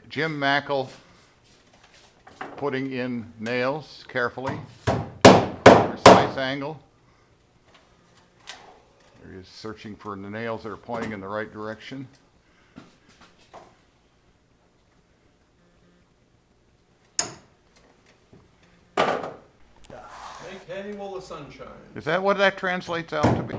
Jim Mackle putting in nails carefully, precise angle. There he is searching for the nails that are pointing in the right direction. Make hay while the sun shines. Is that what that translates out to be?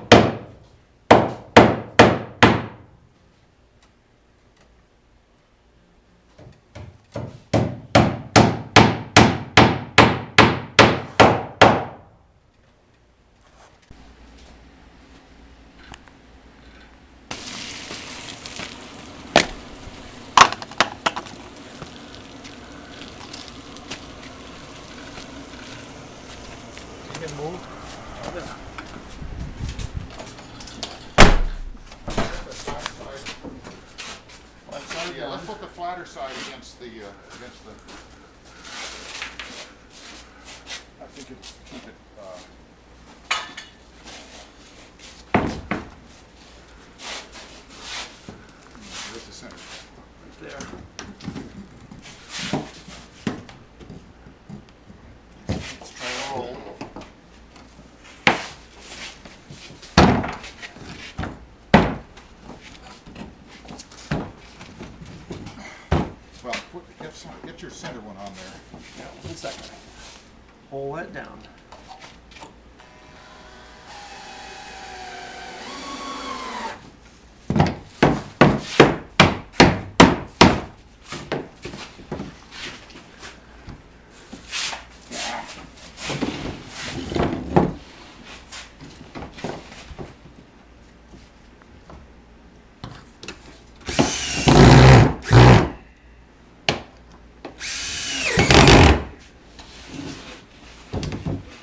You can move. Yeah, let's put the flatter side against the, I think it'll keep it, where's the center? Right there. Let's try a roll. Well, get your center one on there. Yeah, 1 second. Hold that down.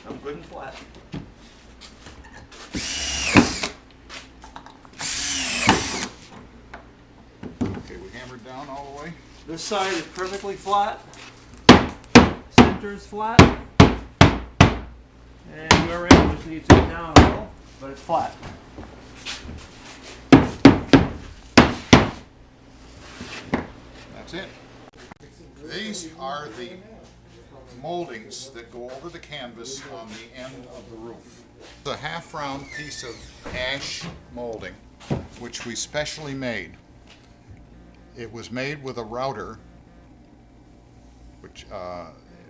I'm good and flat. Okay, we hammered down all the way. This side is perfectly flat. Center's flat. And where it just needs to get down a little, but it's flat. That's it. These are the moldings that go over the canvas on the end of the roof. It's a half-round piece of ash molding, which we specially made. It was made with a router, which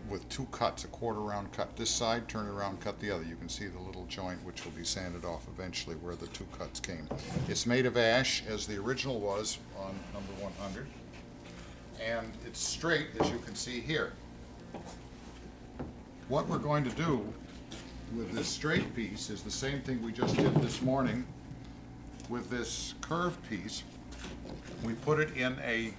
with two cuts, a quarter-round cut this side, turn it around, cut the other. You can see the little joint which will be sanded off eventually where the two cuts came. It's made of ash, as the original was on number 100, and it's straight, as you can see here. What we're going to do with this straight piece is the same thing we just did this morning with this curved piece. We put it in a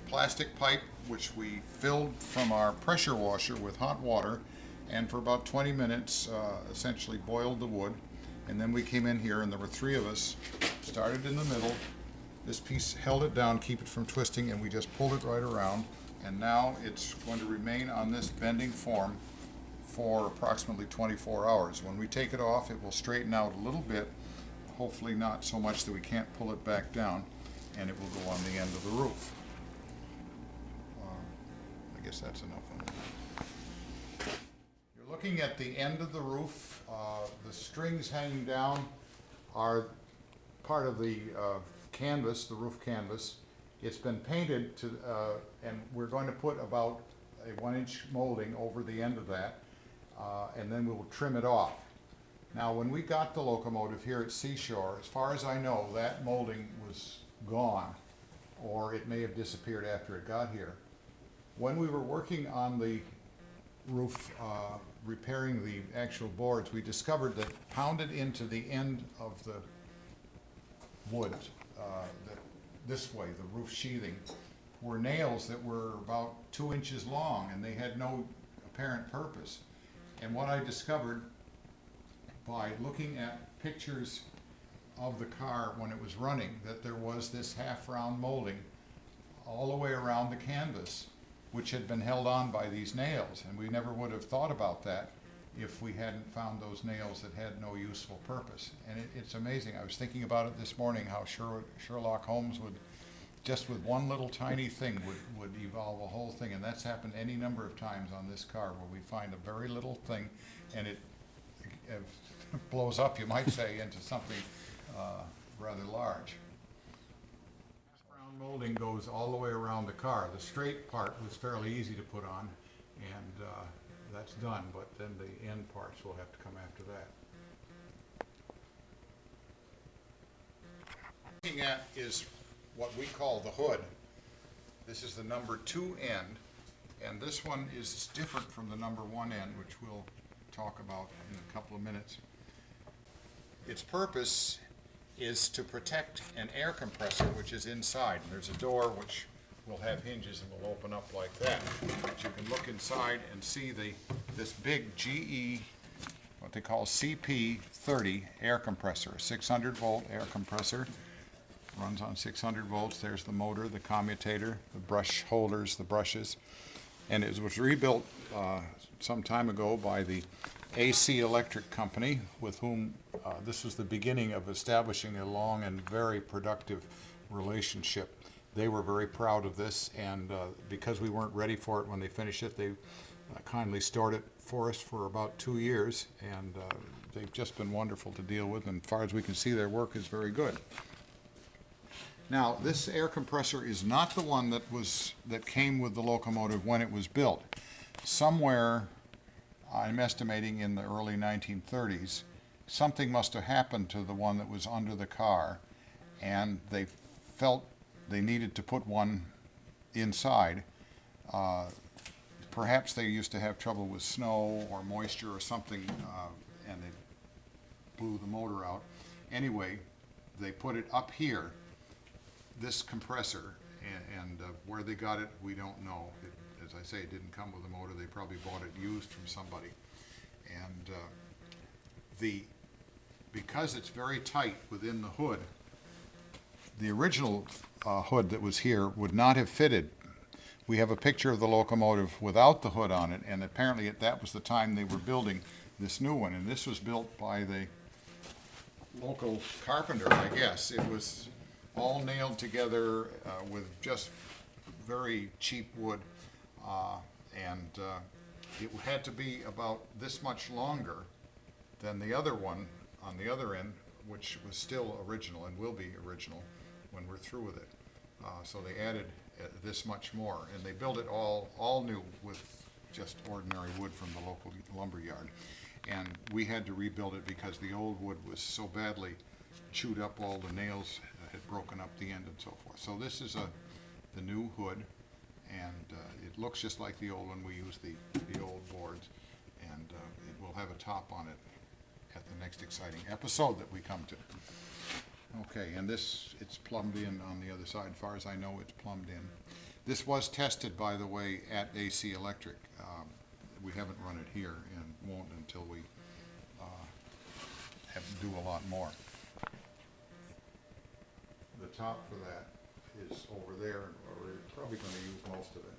plastic pipe which we filled from our pressure washer with hot water, and for about 20 minutes essentially boiled the wood, and then we came in here and there were three of us, started in the middle. This piece held it down, keep it from twisting, and we just pulled it right around, and now it's going to remain on this bending form for approximately 24 hours. When we take it off, it will straighten out a little bit, hopefully not so much that we can't pull it back down, and it will go on the end of the roof. I guess that's enough on that. You're looking at the end of the roof. The strings hanging down are part of the canvas, the roof canvas. It's been painted to, and we're going to put about a 1-inch molding over the end of that, and then we'll trim it off. Now, when we got the locomotive here at Seashore, as far as I know, that molding was gone, or it may have disappeared after it got here. When we were working on the roof, repairing the actual boards, we discovered that pounded into the end of the wood, this way, the roof sheathing, were nails that were about 2 inches long, and they had no apparent purpose. And what I discovered by looking at pictures of the car when it was running, that there was this half-round molding all the way around the canvas, which had been held on by these nails, and we never would have thought about that if we hadn't found those nails that had no useful purpose. And it's amazing. I was thinking about it this morning, how Sherlock Holmes would just with one little tiny thing would evolve a whole thing, and that's happened any number of times on this car where we find a very little thing and it blows up, you might say, into something rather large. Round molding goes all the way around the car. The straight part was fairly easy to put on, and that's done, but then the end parts will have to come after that. Looking at is what we call the hood. This is the number 2 end, and this one is different from the number 1 end, which we'll talk about in a couple of minutes. Its purpose is to protect an air compressor which is inside. And there's a door which will have hinges and will open up like that. But you can look inside and see this big GE, what they call CP30 air compressor, a 600 volt air compressor. Runs on 600 volts. There's the motor, the commutator, the brush holders, the brushes. And it was rebuilt some time ago by the AC Electric Company, with whom this was the beginning of establishing a long and very productive relationship. They were very proud of this, and because we weren't ready for it when they finished it, they kindly stored it for us for about 2 years, and they've just been wonderful to deal with, and as far as we can see, their work is very good. Now, this air compressor is not the one that came with the locomotive when it was built. Somewhere, I'm estimating in the early 1930s, something must have happened to the one that was under the car, and they felt they needed to put one inside. Perhaps they used to have trouble with snow or moisture or something, and they blew the motor out. Anyway, they put it up here, this compressor, and where they got it, we don't know. As I say, it didn't come with a motor. They probably bought it used from somebody. And because it's very tight within the hood, the original hood that was here would not have fitted. We have a picture of the locomotive without the hood on it, and apparently that was the time they were building this new one. And this was built by the local carpenter, I guess. It was all nailed together with just very cheap wood, and it had to be about this much longer than the other one on the other end, which was still original and will be original when we're through with it. So they added this much more, and they built it all new with just ordinary wood from the local lumber yard. And we had to rebuild it because the old wood was so badly chewed up, all the nails had broken up the end and so forth. So this is the new hood, and it looks just like the old one. We use the old boards, and it will have a top on it at the next exciting episode that we come to. Okay, and it's plumbed in on the other side. As far as I know, it's plumbed in. This was tested, by the way, at AC Electric. We haven't run it here and won't until we have to do a lot more. The top for that is over there, or we're probably going to use most of it.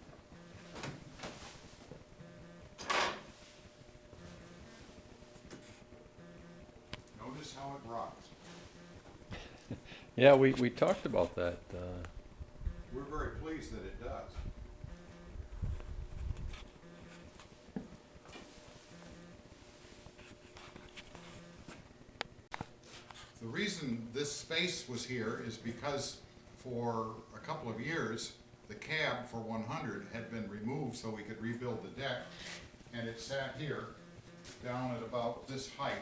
Notice how it rocks. Yeah, we talked about that. We're very pleased that it does. The reason this space was here is because for a couple of years, the cab for 100 had been removed so we could rebuild the deck, and it sat here down at about this height,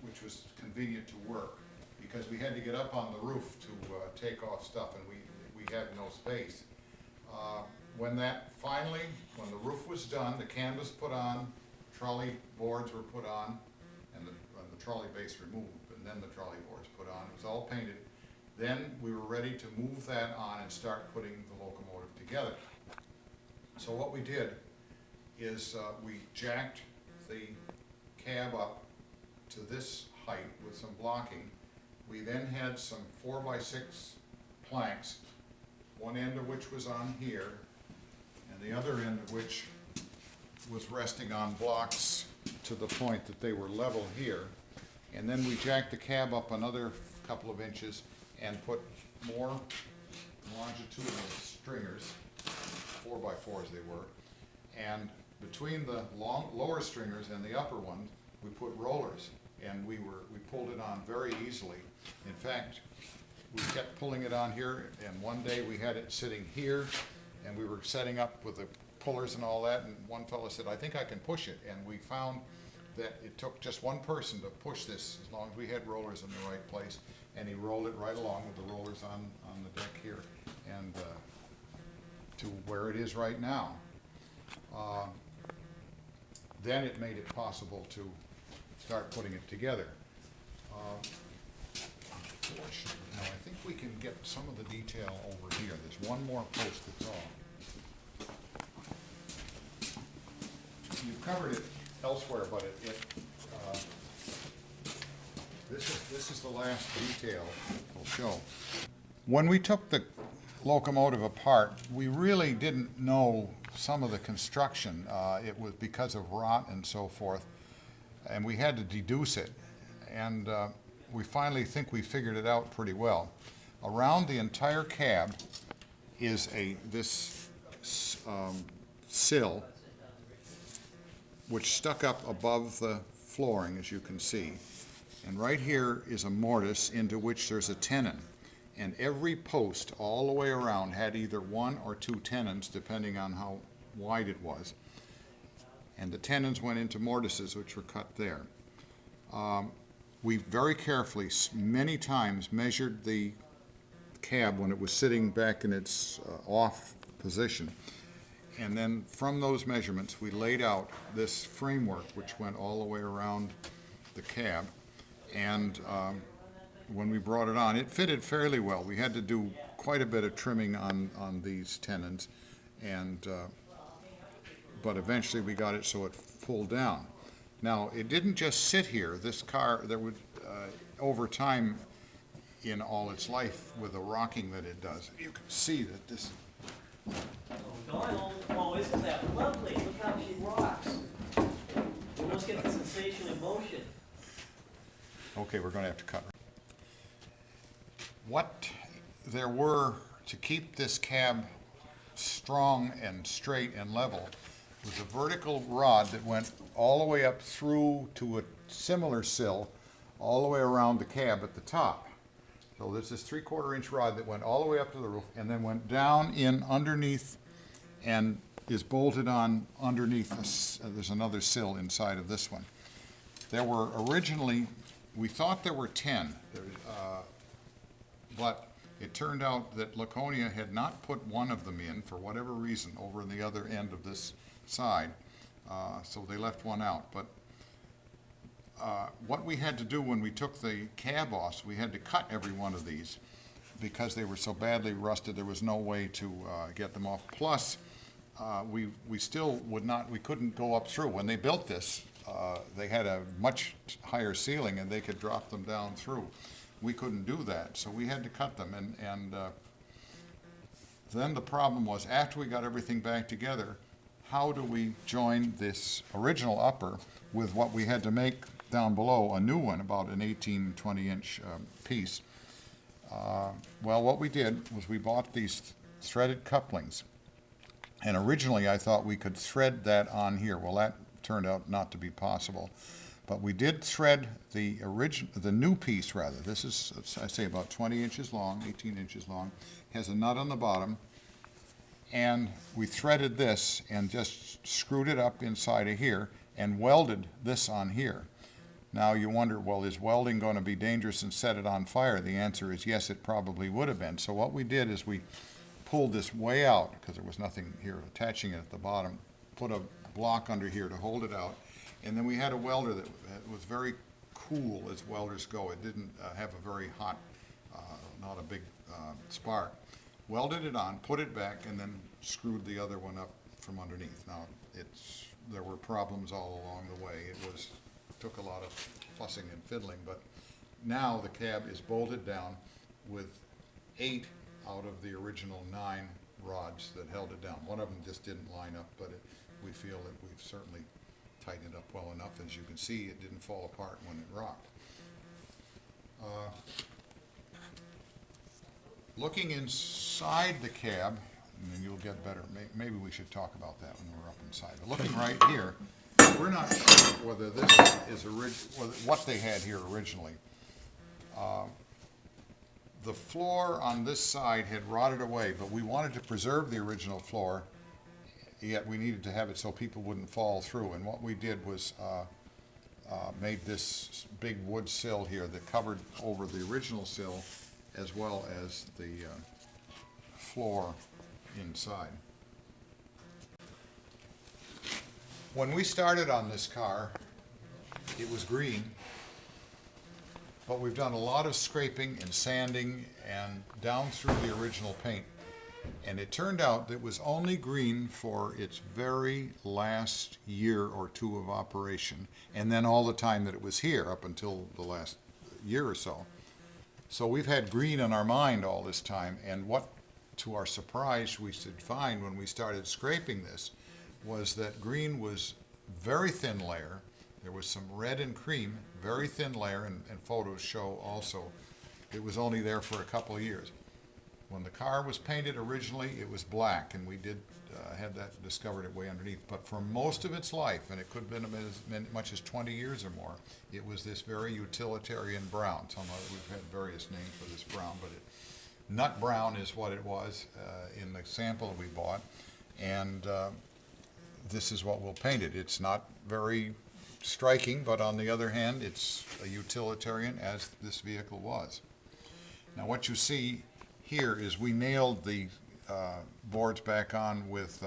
which was convenient to work, because we had to get up on the roof to take off stuff, and we had no space. When the roof was done, the canvas put on, trolley boards were put on, and the trolley base removed, and then the trolley boards put on. It was all painted. Then we were ready to move that on and start putting the locomotive together. So what we did is we jacked the cab up to this height with some blocking. We then had some 4x6 planks, one end of which was on here, and the other end of which was resting on blocks to the point that they were level here. And then we jacked the cab up another couple of inches and put more longitudinal stringers, 4x4s they were, and between the lower stringers and the upper ones, we put rollers, and we pulled it on very easily. In fact, we kept pulling it on here, and one day we had it sitting here, and we were setting up with the pullers and all that, and one fellow said, "I think I can push it," and we found that it took just one person to push this, as long as we had rollers in the right place, and he rolled it right along with the rollers on the deck here, and to where it is right now. Then it made it possible to start putting it together. Unfortunately, now I think we can get some of the detail over here. There's one more post that's off. You've covered it elsewhere, but this is the last detail we'll show. When we took the locomotive apart, we really didn't know some of the construction. It was because of rot and so forth, and we had to deduce it. And we finally think we figured it out pretty well. Around the entire cab is this sill, which stuck up above the flooring, as you can see. And right here is a mortise into which there's a tenon. And every post all the way around had either one or two tenons, depending on how wide it was. And the tenons went into mortises, which were cut there. We very carefully, many times, measured the cab when it was sitting back in its off position. And then from those measurements, we laid out this framework, which went all the way around the cab. And when we brought it on, it fitted fairly well. We had to do quite a bit of trimming on these tenons, and but eventually we got it so it pulled down. Now, it didn't just sit here. This car, there would, over time, in all its life, with the rocking that it does, you can see that this. Oh, isn't that lovely? Look how she rocks. You must get the sensation in motion. Okay, we're going to have to cut. What there were to keep this cab strong and straight and level was a vertical rod that went all the way up through to a similar sill all the way around the cab at the top. So there's this 3/4 inch rod that went all the way up to the roof and then went down in underneath and is bolted on underneath. There's another sill inside of this one. There were originally, we thought there were 10, but it turned out that Laconia had not put one of them in for whatever reason over in the other end of this side, so they left one out. But what we had to do when we took the cab off, we had to cut every one of these because they were so badly rusted. There was no way to get them off. Plus, we still would not, we couldn't go up through. When they built this, they had a much higher ceiling and they could drop them down through. We couldn't do that, so we had to cut them. And then the problem was, after we got everything back together, how do we join this original upper with what we had to make down below, a new one, about an 18-20 inch piece? Well, what we did was we bought these threaded couplings. And originally I thought we could thread that on here. Well, that turned out not to be possible. But we did thread the new piece rather. This is, I say, about 20 inches long, 18 inches long, has a nut on the bottom, and we threaded this and just screwed it up inside of here and welded this on here. Now you wonder, well, is welding going to be dangerous and set it on fire? The answer is yes, it probably would have been. So what we did is we pulled this way out, because there was nothing here attaching it at the bottom, put a block under here to hold it out, and then we had a welder that was very cool as welders go. It didn't have a very hot, not a big spark. Welded it on, put it back, and then screwed the other one up from underneath. Now, there were problems all along the way. It took a lot of fussing and fiddling, but now the cab is bolted down with 8 out of the original 9 rods that held it down. One of them just didn't line up, but we feel that we've certainly tightened it up well enough. As you can see, it didn't fall apart when it rocked. Looking inside the cab, and then you'll get better, maybe we should talk about that when we're up inside. But looking right here, we're not sure whether this is what they had here originally. The floor on this side had rotted away, but we wanted to preserve the original floor, yet we needed to have it so people wouldn't fall through. And what we did was made this big wood sill here that covered over the original sill as well as the floor inside. When we started on this car, it was green, but we've done a lot of scraping and sanding and down through the original paint. And it turned out that it was only green for its very last year or two of operation, and then all the time that it was here up until the last year or so. So we've had green on our mind all this time, and what, to our surprise, we should find when we started scraping this was that green was very thin layer. There was some red and cream, very thin layer, and photos show also it was only there for a couple of years. When the car was painted originally, it was black, and we did had that discovered it way underneath. But for most of its life, and it could have been as much as 20 years or more, it was this very utilitarian brown. We've had various names for this brown, but nut brown is what it was in the sample we bought, and this is what we'll paint it. It's not very striking, but on the other hand, it's a utilitarian, as this vehicle was. Now what you see here is we nailed the boards back on with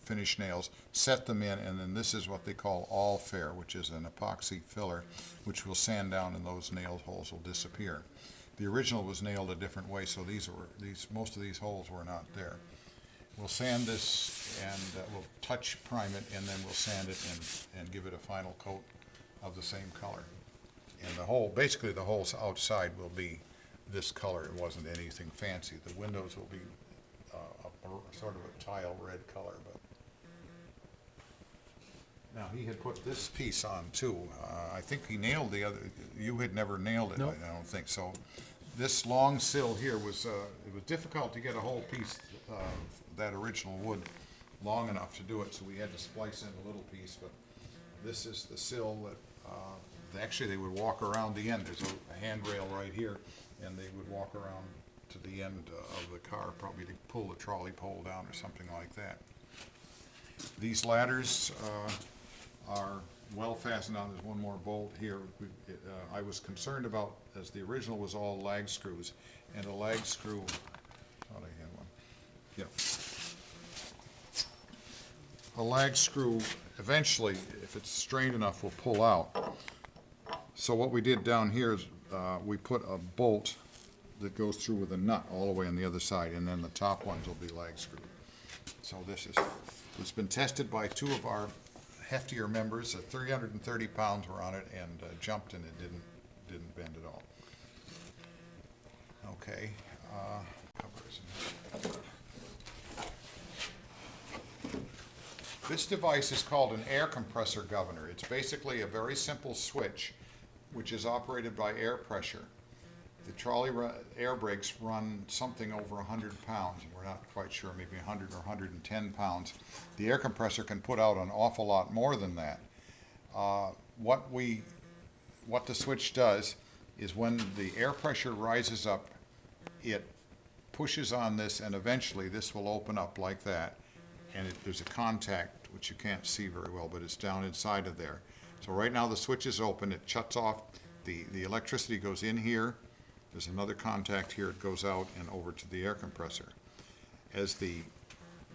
finish nails, set them in, and then this is what they call all fair, which is an epoxy filler, which will sand down and those nail holes will disappear. The original was nailed a different way, so most of these holes were not there. We'll sand this and we'll touch prime it, and then we'll sand it and give it a final coat of the same color. And basically the whole outside will be this color. It wasn't anything fancy. The windows will be sort of a tile red color. But now he had put this piece on too. I think he nailed the other. You had never nailed it. Nope. I don't think so. This long sill here was it was difficult to get a whole piece of that original wood long enough to do it, so we had to splice in a little piece. But this is the sill that actually they would walk around the end. There's a handrail right here, and they would walk around to the end of the car, probably to pull the trolley pole down or something like that. These ladders are well fastened on. There's one more bolt here. I was concerned about, as the original was all lag screws, and a lag screw, thought I had one. Yeah. A lag screw, eventually, if it's strained enough, will pull out. So what we did down here is we put a bolt that goes through with a nut all the way on the other side, and then the top ones will be lag screwed. So it's been tested by two of our heftier members. 330 pounds were on it and jumped, and it didn't bend at all. Okay, covers. This device is called an air compressor governor. It's basically a very simple switch which is operated by air pressure. The trolley air brakes run something over 100 pounds. We're not quite sure, maybe 100 or 110 pounds. The air compressor can put out an awful lot more than that. What the switch does is when the air pressure rises up, it pushes on this, and eventually this will open up like that. And there's a contact, which you can't see very well, but it's down inside of there. So right now the switch is open. It shuts off. The electricity goes in here. There's another contact here. It goes out and over to the air compressor. As the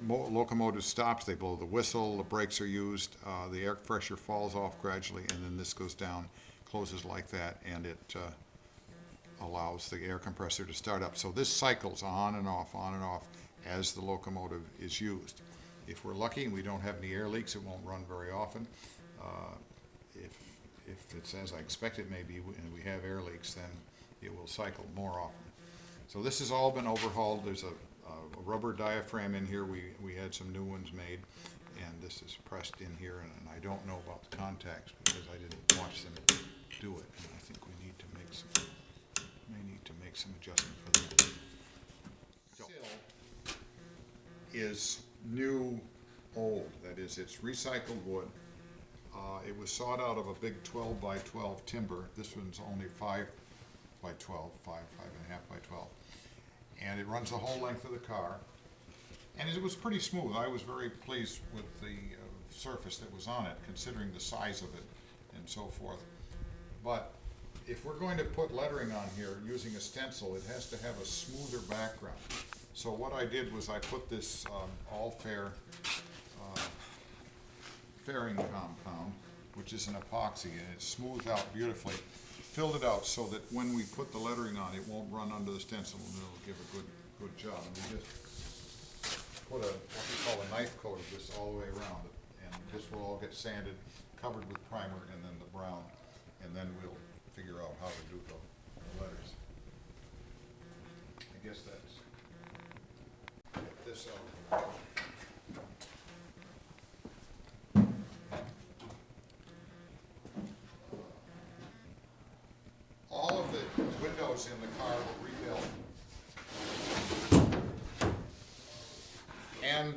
locomotive stops, they blow the whistle, the brakes are used, the air pressure falls off gradually, and then this goes down, closes like that, and it allows the air compressor to start up. So this cycles on and off as the locomotive is used. If we're lucky and we don't have any air leaks, it won't run very often. If it's as I expect it may be, and we have air leaks, then it will cycle more often. So this has all been overhauled. There's a rubber diaphragm in here. We had some new ones made, and this is pressed in here, and I don't know about the contacts because I didn't watch them do it, and I think we need to make some adjustment for that. sill is new old, that is, it's recycled wood. It was sawed out of a big 12 by 12 timber. This one's only 5 by 12, 5.5 by 12. And it runs the whole length of the car. And it was pretty smooth. I was very pleased with the surface that was on it, considering the size of it and so forth. But if we're going to put lettering on here using a stencil, it has to have a smoother background. So what I did was I put this all-fair fairing compound, which is an epoxy, and it smooths out beautifully. Filled it out so that when we put the lettering on, it won't run under the stencil, and it'll give a good job. And we just put what we call a knife coat of this all the way around it, and this will all get sanded, covered with primer, and then the brown, and then we'll figure out how to do the letters. I guess that's this out. All of the windows in the car were rebuilt. And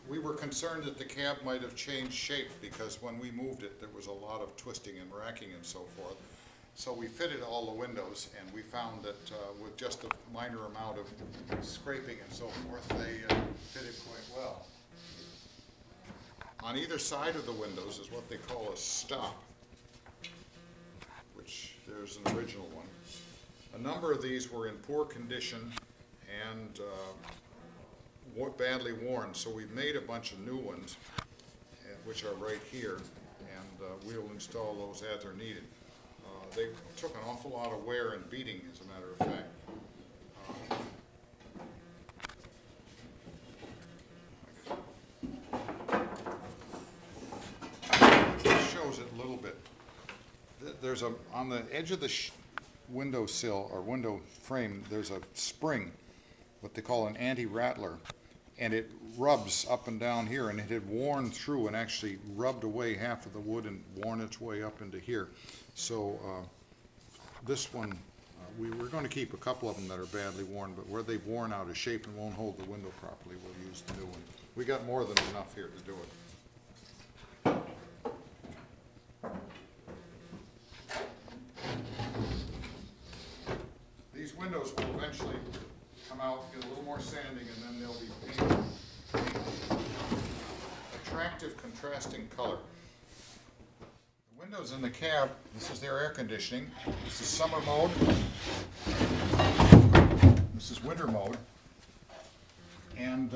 we were concerned that the cab might have changed shape, because when we moved it, there was a lot of twisting and racking and so forth. So we fitted all the windows, and we found that with just a minor amount of scraping and so forth, they fitted quite well. On either side of the windows is what they call a stop, which there's an original one. A number of these were in poor condition and badly worn, so we've made a bunch of new ones, which are right here, and we'll install those as they're needed. They took an awful lot of wear and beating, as a matter of fact. This shows it a little bit. There's on the edge of the window sill or window frame, there's a spring, what they call an anti-rattler, and it rubs up and down here, and it had worn through and actually rubbed away half of the wood and worn its way up into here. So this one, we were going to keep a couple of them that are badly worn, but where they've worn out of shape and won't hold the window properly, we'll use the new one. We got more than enough here to do it. These windows will eventually come out, get a little more sanding, and then they'll be painted. Attractive, contrasting color. The windows in the cab, this is their air conditioning. This is summer mode. This is winter mode. And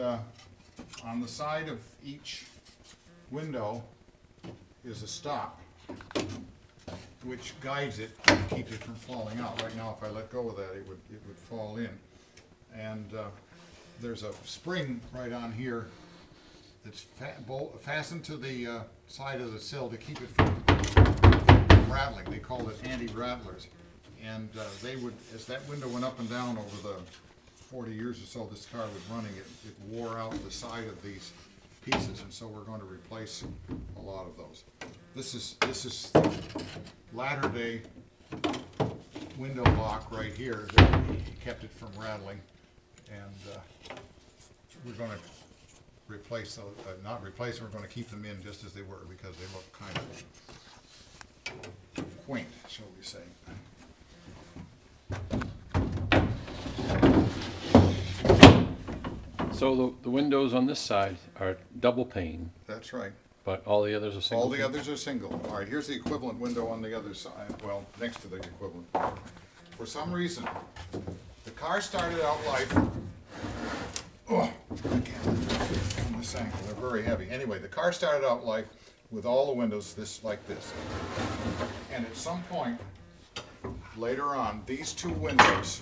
on the side of each window is a stop, which guides it to keep it from falling out. Right now, if I let go of that, it would fall in. And there's a spring right on here that's fastened to the side of the sill to keep it from rattling. They call it anti-rattlers. And they would, as that window went up and down over the 40 years or so this car was running, it wore out the side of these pieces, and so we're going to replace a lot of those. This is latter day window lock right here that kept it from rattling, and we're going to replace those, not replace them, we're going to keep them in just as they were, because they look kind of quaint, shall we say. So the windows on this side are double pane, That's right. but all the others are single? All the pane? others are single. All right, here's the equivalent window on the other side, well, next to the equivalent. For some reason, the car started out life, oh, again, on this angle, they're very heavy. Anyway, the car started out life with all the windows like this. And at some point, later on, these two windows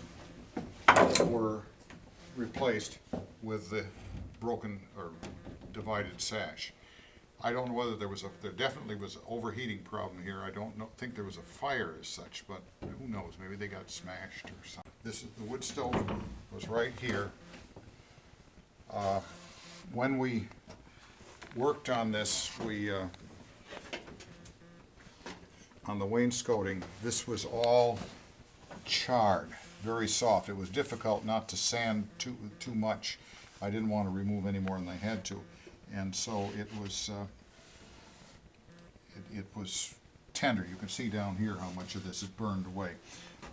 were replaced with the broken or divided sash. I don't know whether there definitely was an overheating problem here. I don't think there was a fire as such, but who knows, maybe they got smashed or something. The wood stove was right here. When we worked on this, on the wainscoting, this was all charred. very soft. It was difficult not to sand too much. I didn't want to remove any more than I had to, and so it was tender. You can see down here how much of this is burned away.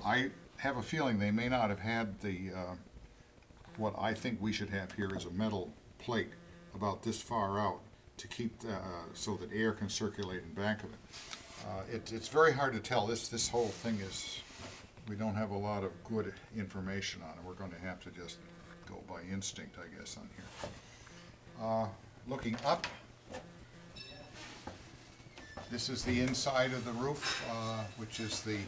I have a feeling they may not have had the what I think we should have here is a metal plate about this far out to keep so that air can circulate in back of it. It's very hard to tell. This whole thing is, we don't have a lot of good information on it. We're going to have to just go by instinct, I guess, on here. Looking up, this is the inside of the roof, which is the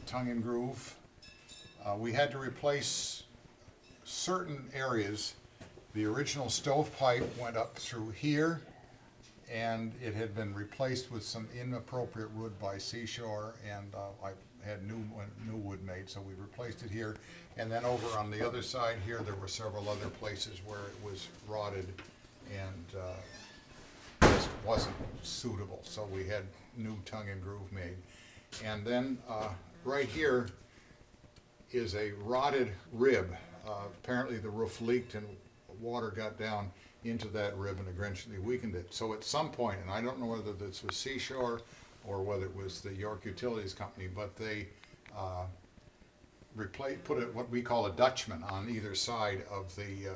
tongue and groove. We had to replace certain areas. The original stovepipe went up through here, and it had been replaced with some inappropriate wood by Seashore, and I had new wood made, so we replaced it here. And then over on the other side here, there were several other places where it was rotted and just wasn't suitable, so we had new tongue and groove made. And then right here is a rotted rib. Apparently the roof leaked and water got down into that rib and eventually weakened it. So at some point, and I don't know whether this was Seashore or whether it was the York Utilities Company, but they put what we call a Dutchman on either side of the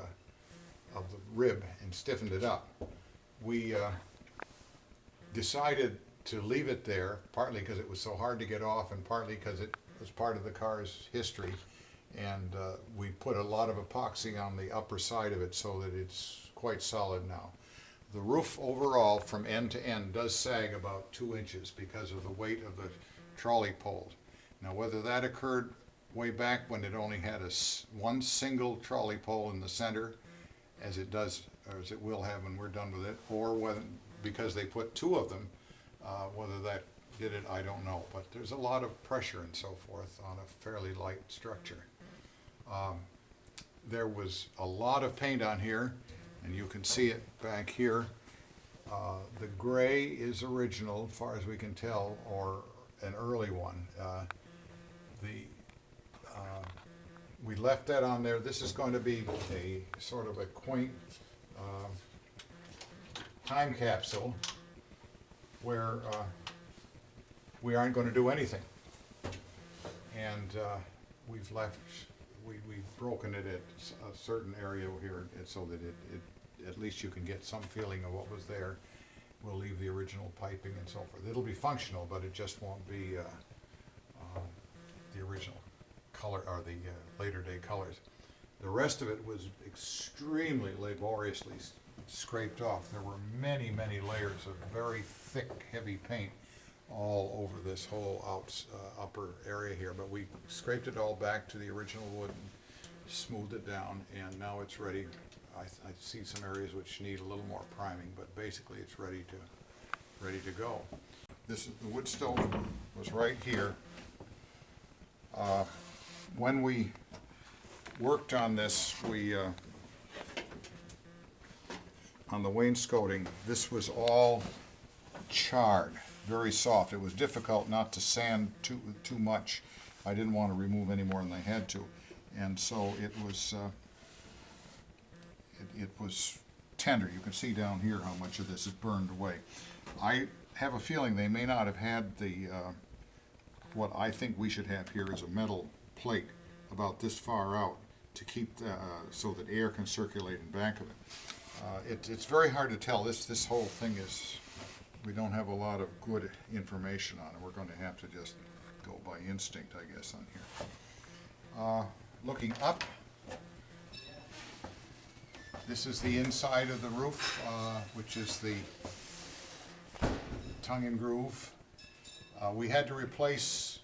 rib and stiffened it up. We decided to leave it there, partly because it was so hard to get off and partly because it was part of the car's history. And we put a lot of epoxy on the upper side of it so that it's quite solid now. The roof overall from end to end does sag about 2 inches because of the weight of the trolley poles. Now whether that occurred way back when it only had one single trolley pole in the center, as it does, or as it will have when we're done with it, or whether because they put 2 of them, whether that did it, I don't know. But there's a lot of pressure and so forth on a fairly light structure. There was a lot of paint on here, and you can see it back here. The gray is original, as far as we can tell, or an early one. We left that on there. This is going to be a sort of a quaint time capsule where we aren't going to do anything. And we've broken it at a certain area here so that it at least you can get some feeling of what was there. We'll leave the original piping and so forth. It'll be functional, but it just won't be the original color or the later day colors. The rest of it was extremely laboriously scraped off. There were many, many layers of very thick, heavy paint all over this whole upper area here, but we scraped it all back to the original wood and smoothed it down, and now it's ready. I see some areas which need a little more priming, but basically it's ready to go. This is the wood stove was right here. When we worked on this, on the wainscoting, this was all charred, very soft. It was difficult not to sand too much. I didn't want to remove any more than I had to, and so it was tender. You can see down here how much of this is burned away. I have a feeling they may not have had the what I think we should have here is a metal plate about this far out to keep so that air can circulate in back of it. It's very hard to tell. This whole thing is, we don't have a lot of good information on it. We're going to have to just go by instinct, I guess, on here. Looking up, this is the inside of the roof, which is the tongue and groove. We had to replace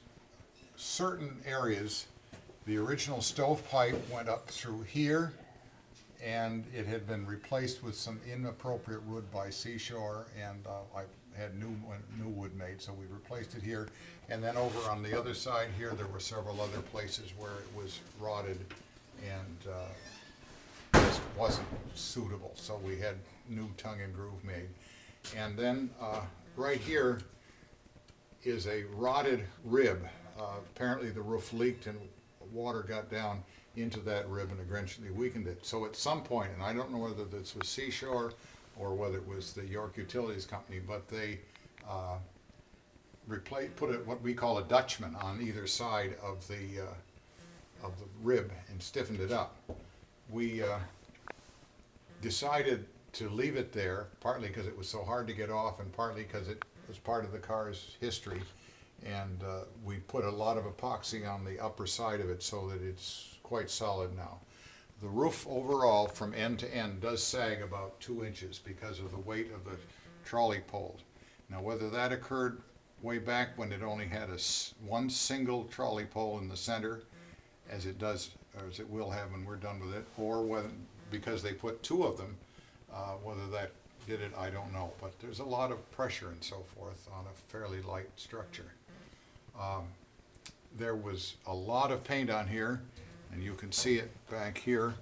certain areas. The original stovepipe went up through here, and it had been replaced with some inappropriate wood by Seashore, and I had new wood made, so we replaced it here. And then over on the other side here, there were several other places where it was rotted and just wasn't suitable, so we had new tongue and groove made. And then right here is a rotted rib. apparently the roof leaked and water got down into that rib and eventually weakened it. So at some point, and I don't know whether this was Seashore or whether it was the York Utilities Company, but they put it what we call a Dutchman on either side of the rib and stiffened it up. We decided to leave it there, partly because it was so hard to get off and partly because it was part of the car's history. And we put a lot of epoxy on the upper side of it so that it's quite solid now. The roof overall from end to end does sag about 2 inches because of the weight of the trolley poles. Now whether that occurred way back when it only had one single trolley pole in the center, as it does, or as it will have when we're done with it, or whether because they put 2 of them, whether that did it, I don't know. But there's a lot of pressure and so forth on a fairly light structure. There was a lot of paint on here, and you can see it back here.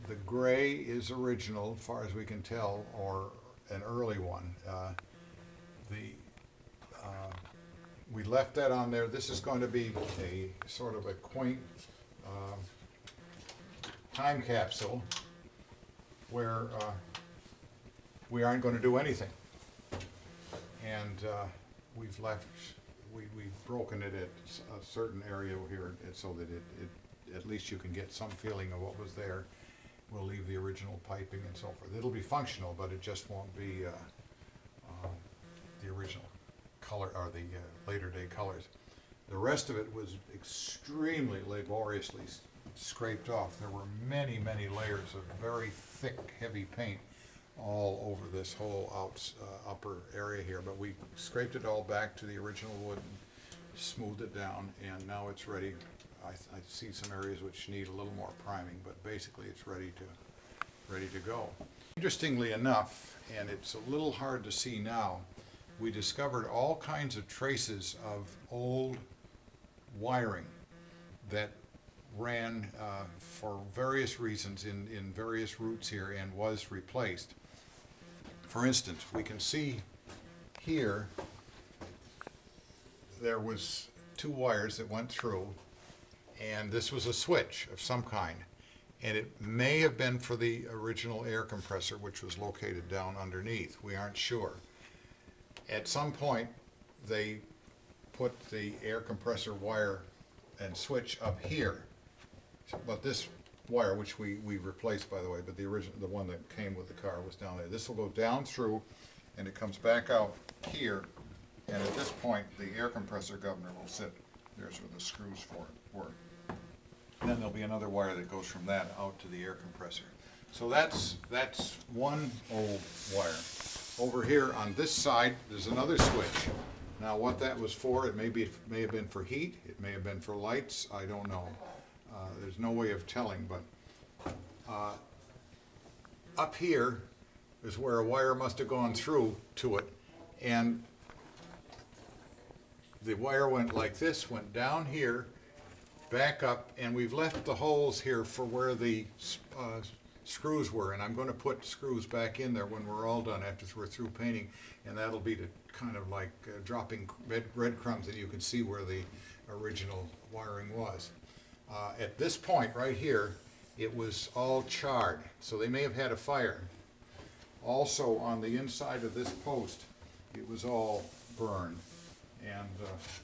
The gray is original, as far as we can tell, or an early one. We left that on there. This is going to be a sort of a quaint time capsule where we aren't going to do anything. And we've broken it at a certain area here so that it at least you can get some feeling of what was there. We'll leave the original piping and so forth. It'll be functional, but it just won't be the original color or the later day colors. The rest of it was extremely laboriously scraped off. There were many, many layers of very thick, heavy paint all over this whole upper area here, but we scraped it all back to the original wood and smoothed it down, and now it's ready. I see some areas which need a little more priming, but basically it's ready to go. Interestingly enough, and it's a little hard to see now, we discovered all kinds of traces of old wiring that ran for various reasons in various routes here and was replaced. For instance, we can see here there was 2 wires that went through, and this was a switch of some kind, and it may have been for the original air compressor, which was located down underneath. We aren't sure. At some point they put the air compressor wire and switch up here, but this wire, which we replaced, by the way, but the one that came with the car was down there. This will go down through and it comes back out here, and at this point the air compressor governor will sit. There's where the screws for it were. And then there'll be another wire that goes from that out to the air compressor. So that's one old wire. Over here on this side there's another switch. Now what that was for, it may have been for heat, it may have been for lights, I don't know. There's no way of telling, but up here is where a wire must have gone through to it, and the wire went like this, went down here, back up, and we've left the holes here for where the screws were, and I'm going to put screws back in there when we're all done after we're through painting, and that'll be to kind of like dropping breadcrumbs that you can see where the original wiring was. At this point right here, it was all charred, so they may have had a fire. Also on the inside of this post, it was all burned, and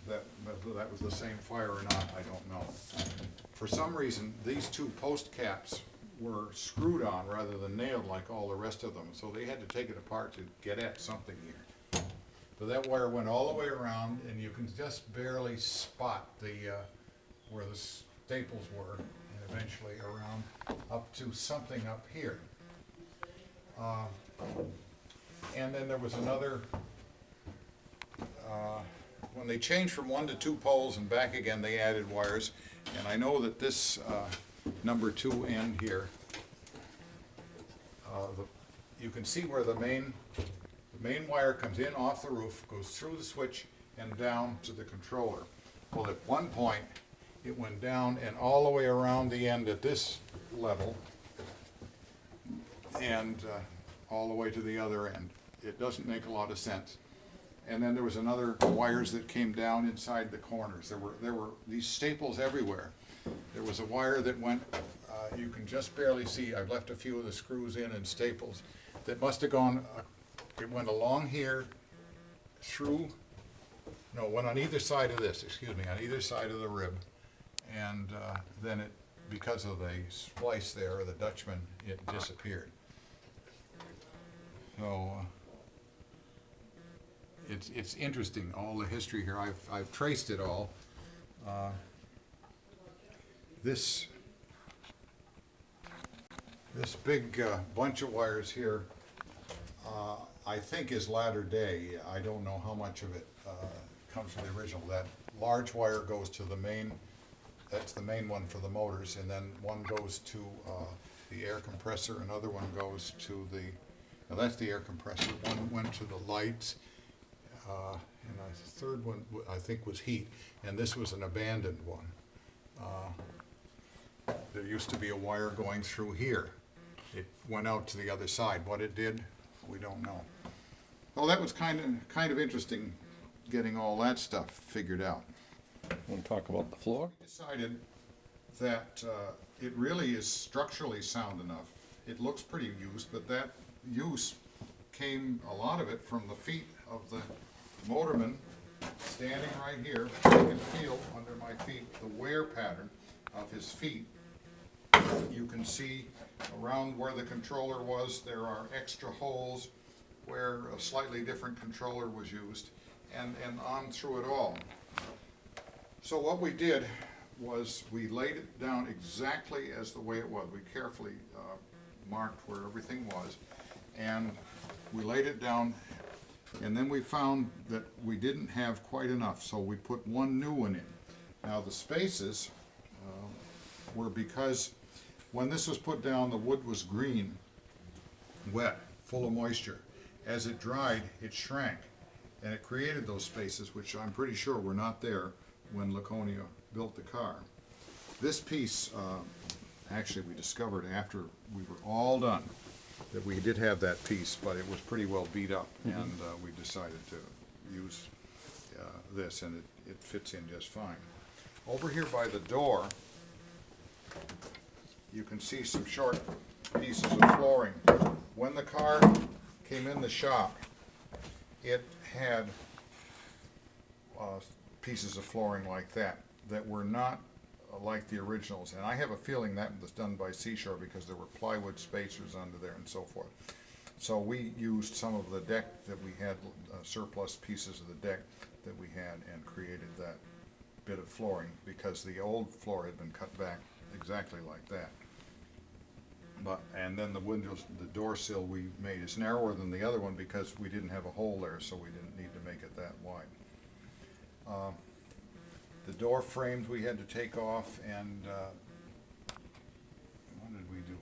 whether that was the same fire or not, I don't know. For some reason, these 2 post caps were screwed on rather than nailed like all the rest of them, so they had to take it apart to get at something here. So that wire went all the way around, and you can just barely spot where the staples were, and eventually around up to something up here. And then there was another, when they changed from 1 to 2 poles and back again, they added wires, and I know that this number 2 end here, you can see where the main wire comes in off the roof, goes through the switch and down to the controller. Well, at one point it went down and all the way around the end at this level and all the way to the other end. It doesn't make a lot of sense. And then there was another wires that came down inside the corners. There were these staples everywhere. There was a wire that went, you can just barely see, I've left a few of the screws in and staples, that must have gone, it went along here, through, no, it went on either side of this, excuse me, on either side of the rib. And then it, because of the splice there, or the Dutchman, it disappeared. So, it's interesting, all the history here. I've traced it all. This big bunch of wires here, I think is latter day. I don't know how much of it comes from the original. That large wire goes to the main, that's the main one for the motors, and then one goes to the air compressor, another one goes to the, now that's the air compressor, one went to the lights, and the third one I think was heat, and this was an abandoned one. There used to be a wire going through here. It went out to the other side. What it did, we don't know. Well, that was kind of interesting, getting all that stuff figured out. Want to talk about the floor? We decided that it really is structurally sound enough. It looks pretty used, but that use came, a lot of it, from the feet of the motorman standing right here. You can feel under my feet the wear pattern of his feet. You can see around where the controller was, there are extra holes where a slightly different controller was used, and on through it all. So what we did was we laid it down exactly as the way it was. We carefully marked where everything was, and we laid it down, and then we found that we didn't have quite enough, so we put one new one in. Now the spaces were because when this was put down, the wood was green, wet, full of moisture. As it dried, it shrank, and it created those spaces, which I'm pretty sure were not there when Laconia built the car. This piece, actually we discovered after we were all done, that we did have that piece, but it was pretty well beat up, and we decided to use this, and it fits in just fine. Over here by the door, you can see some short pieces of flooring. When the car came in the shop, it had pieces of flooring like that were not like the originals, and I have a feeling that was done by Seashore because there were plywood spacers under there and so forth. So we used some of the deck that we had, surplus pieces of the deck that we had, and created that bit of flooring because the old floor had been cut back exactly like that. And then the windows, the door sill we made is narrower than the other one because we didn't have a hole there, so we didn't need to make it that wide. The door frames we had to take off, and what did we do?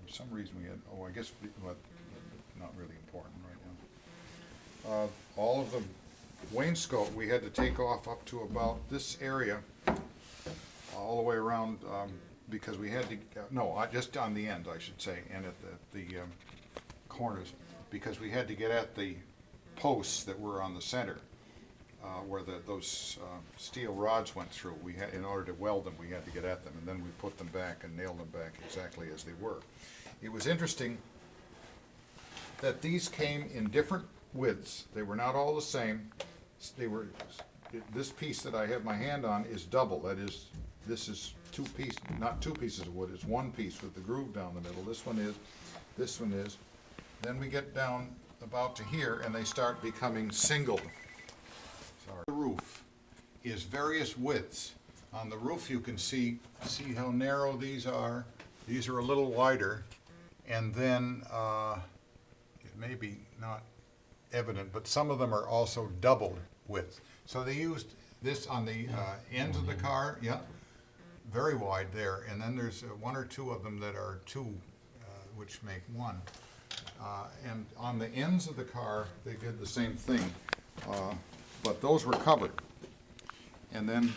For some reason we had, I guess, but not really important right now. All of the wainscot we had to take off up to about this area, all the way around, because we had to, just on the end, I should say, and at the corners, because we had to get at the posts that were on the center, where those steel rods went through. We had, in order to weld them, we had to get at them, and then we put them back and nailed them back exactly as they were. It was interesting that these came in different widths. They were not all the same. They were, this piece that I have my hand on is double. That is, this is two pieces, not two pieces of wood, it's one piece with the groove down the middle. This one is. Then we get down about to here, and they start becoming singled. Sorry. The roof is various widths. On the roof you can see how narrow these are. These are a little wider, and then it may be not evident, but some of them are also doubled width. So they used this on the ends of the car, yeah, very wide there, and then there's one or two of them that are two, which make one. And on the ends of the car, they did the same thing, but those were covered. And then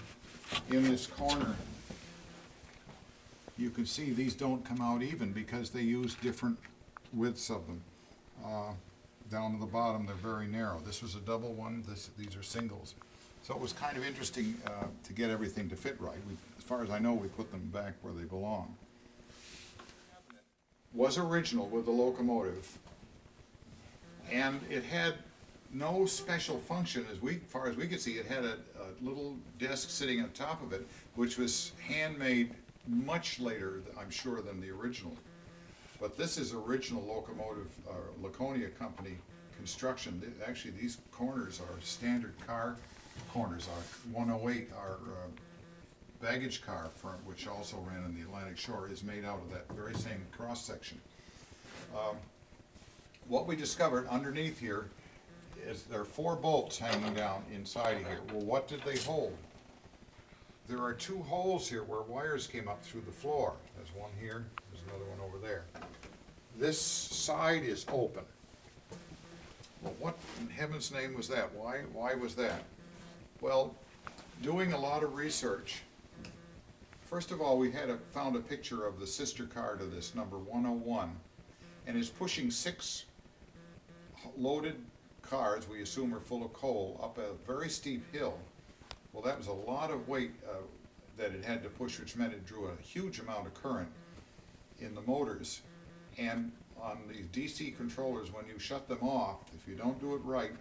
in this corner, you can see these don't come out even because they use different widths of them. down to the bottom, they're very narrow. This was a double one, these are singles. So it was kind of interesting to get everything to fit right. As far as I know, we put them back where they belong. Was original with the locomotive, and it had no special function as far as we could see. It had a little desk sitting on top of it, which was handmade much later, I'm sure, than the original. But this is original Locomotive, Laconia Company construction. Actually, these corners are standard car corners. Our 108, our baggage car firm, which also ran in the Atlantic Shore, is made out of that very same cross section. What we discovered underneath here is there are 4 bolts hanging down inside of here. Well, what did they hold? There are 2 holes here where wires came up through the floor. There's one here, there's another one over there. This side is open. Well, what in heaven's name was that? Why was that? Well, doing a lot of research, first of all, we found a picture of the sister car to this, number 101, and it's pushing 6 loaded cars, we assume are full of coal, up a very steep hill. Well, that was a lot of weight that it had to push, which meant it drew a huge amount of current in the motors. And on these DC controllers, when you shut them off, if you don't do it right,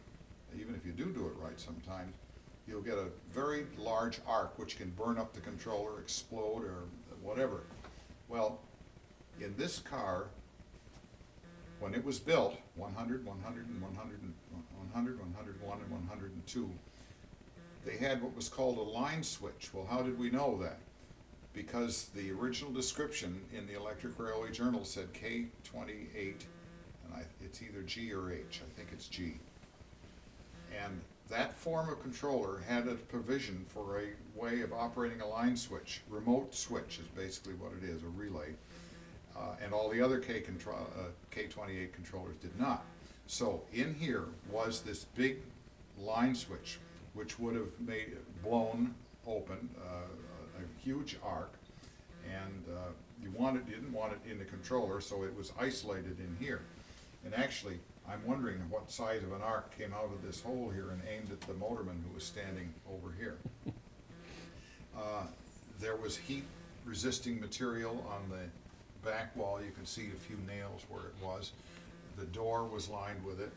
even if you do it right sometimes, you'll get a very large arc which can burn up the controller, explode, or whatever. Well, in this car, when it was built, 100, 100, and 100, and 100, 101, and 102, they had what was called a line switch. Well, how did we know that? Because the original description in the Electric Railway Journal said K28, and it's either G or H. I think it's G. And that form of controller had a provision for a way of operating a line switch. Remote switch is basically what it is, a relay. And all the other K28 controllers did not. So in here was this big line switch, which would have blown open a huge arc, and you didn't want it in the controller, so it was isolated in here. And actually, I'm wondering what size of an arc came out of this hole here and aimed at the motorman who was standing over here. There was heat-resisting material on the back wall. You can see a few nails where it was. The door was lined with it,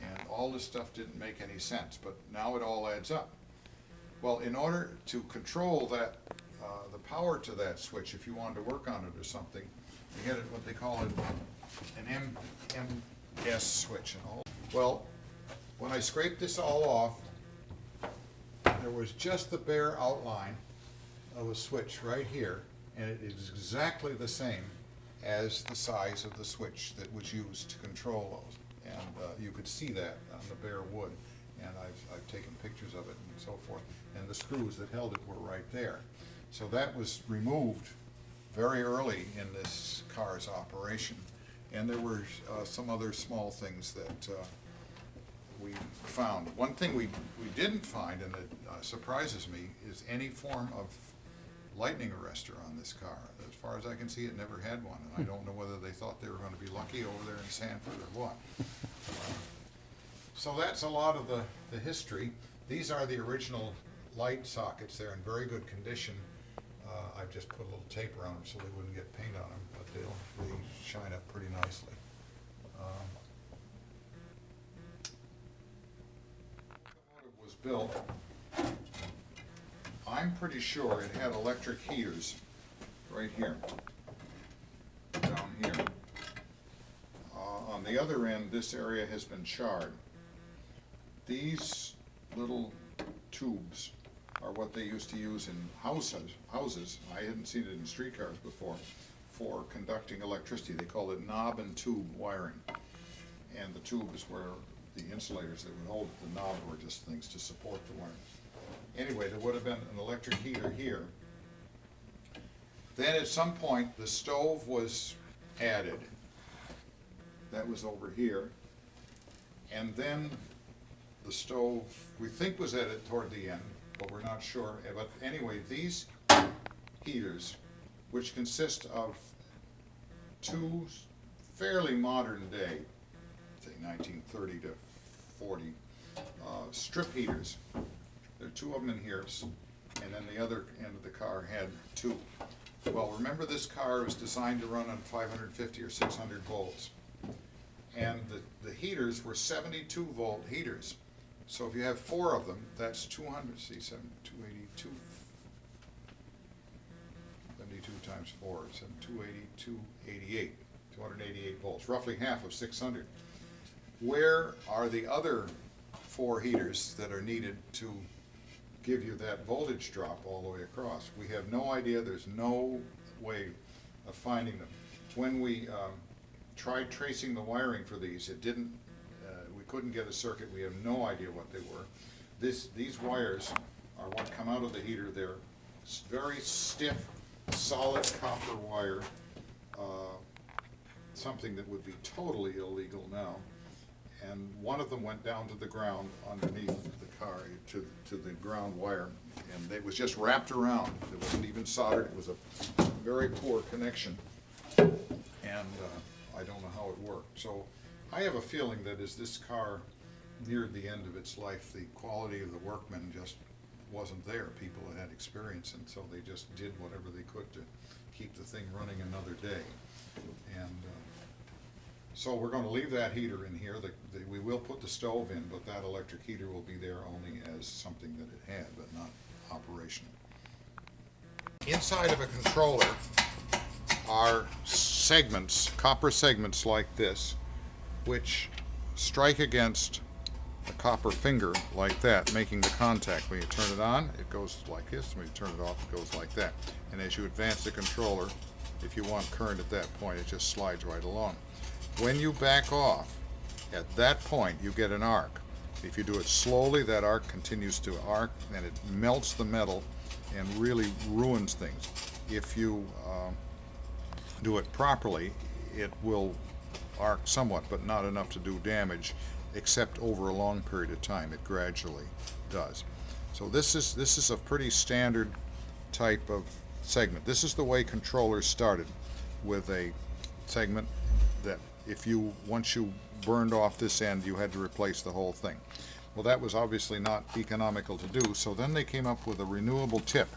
and all this stuff didn't make any sense, but now it all adds up. Well, in order to control that, the power to that switch, if you wanted to work on it or something, they had what they call an MS switch and all. Well, when I scraped this all off, there was just the bare outline of a switch right here, and it is exactly the same as the size of the switch that was used to control those. And you could see that on the bare wood, and I've taken pictures of it and so forth, and the screws that held it were right there. So that was removed very early in this car's operation, and there were some other small things that we found. One thing we didn't find, and it surprises me, is any form of lightning arrestor on this car. As far as I can see, it never had one, and I don't know whether they thought they were going to be lucky over there in Sanford or what. So that's a lot of the history. These are the original light sockets. They're in very good condition. I've just put a little tape around them so they wouldn't get paint on them, but they shine up pretty nicely. Locomotive was built, I'm pretty sure it had electric heaters right here, down here. On the other end, this area has been charred. These little tubes are what they used to use in houses. I hadn't seen it in streetcars before, for conducting electricity. They called it knob and tube wiring. And the tube is where the insulators that would hold it. The knob were just things to support the wiring. Anyway, there would have been an electric heater here. Then at some point, the stove was added. That was over here. And then the stove, we think, was added toward the end, but we're not sure. But anyway, these heaters, which consist of 2 fairly modern day things, 1930 to 40. Strip heaters. There are two of them in here, and then the other end of the car had two. Well, remember, this car was designed to run on 550 or 600 volts. And the heaters were 72 volt heaters. So if you have four of them, that's 200, see, 282. 72 times 4, 280, 288, 288 volts, roughly half of 600. Where are the other four heaters that are needed to give you that voltage drop all the way across? We have no idea. There's no way of finding them. When we tried tracing the wiring for these, it didn't. We couldn't get a circuit. We have no idea what they were. These wires are what come out of the heater. They're very stiff, solid copper wire. Something that would be totally illegal now. And one of them went down to the ground underneath the car, to the ground wire, and it was just wrapped around. It wasn't even soldered. It was a very poor connection, and I don't know how it worked. So I have a feeling that as this car neared the end of its life, the quality of the workmen just wasn't there. People had had experience, and so they just did whatever they could to keep the thing running another day. And so we're going to leave that heater in here. We will put the stove in, but that electric heater will be there only as something that it had, but not operational. Inside of a controller are segments, copper segments like this, which strike against a copper finger like that, making the contact. When you turn it on, it goes like this. When you turn it off, it goes like that. And as you advance the controller, if you want current at that point, it just slides right along. When you back off, at that point you get an arc. If you do it slowly, that arc continues to arc, and it melts the metal and really ruins things. If you do it properly, it will arc somewhat, but not enough to do damage, except over a long period of time. It gradually does. So this is a pretty standard type of segment. This is the way controllers started, with a segment that once you burned off this end, you had to replace the whole thing. Well, that was obviously not economical to do, so then they came up with a renewable tip.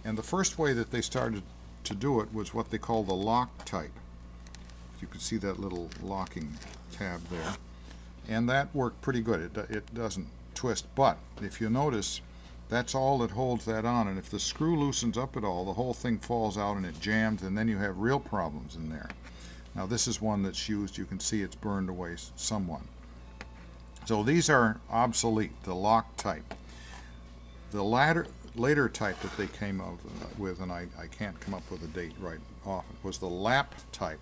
And the first way that they started to do it was what they call the lock type. You can see that little locking tab there. And that worked pretty good. It doesn't twist, but if you notice, that's all that holds that on, and if the screw loosens up at all, the whole thing falls out and it jams, and then you have real problems in there. Now this is one that's used. You can see it's burned away somewhat. So these are obsolete, the lock type. The later type that they came up with, and I can't come up with a date right off, was the lap type.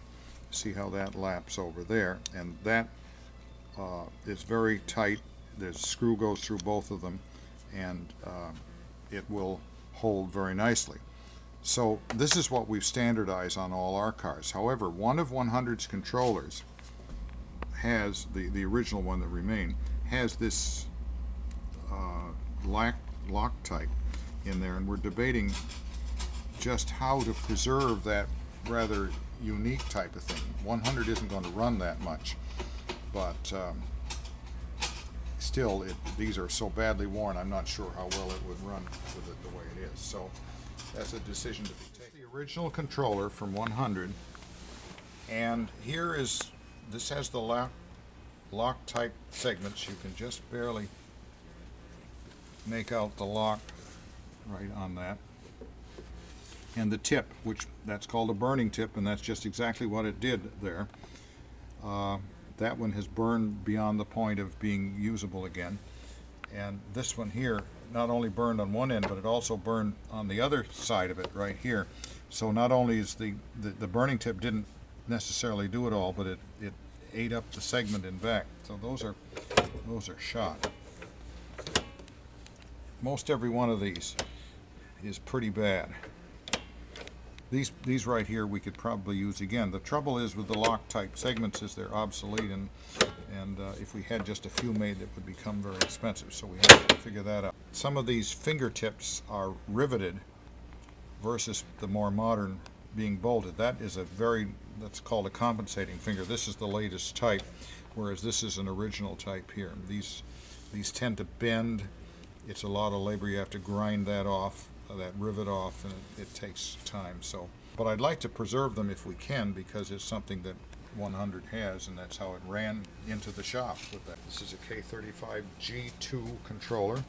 See how that laps over there, and that is very tight. The screw goes through both of them, and it will hold very nicely. So this is what we've standardized on all our cars. However, one of 100's controllers has, the original one that remained, has this lock type in there, and we're debating just how to preserve that rather unique type of thing. 100 isn't going to run that much, but still, these are so badly worn, I'm not sure how well it would run with it the way it is. So that's a decision to be taken. The original controller from 100, and this has the lock type segments. You can just barely make out the lock right on that. And the tip, that's called a burning tip, and that's just exactly what it did there. That one has burned beyond the point of being usable again. And this one here not only burned on one end, but it also burned on the other side of it right here. So not only is the burning tip didn't necessarily do it all, but it ate up the segment in back. So those are shot. Most every one of these is pretty bad. These right here we could probably use again. The trouble is with the lock type segments is they're obsolete, and if we had just a few made, it would become very expensive. So we have to figure that out. Some of these fingertips are riveted versus the more modern being bolted. That is a very, that's called a compensating finger. This is the latest type, whereas this is an original type here. These tend to bend. It's a lot of labor. You have to grind that off, that rivet off, and it takes time. So, but I'd like to preserve them if we can, because it's something that 100 has, and that's how it ran into the shop with that. This is a K35 G2 controller.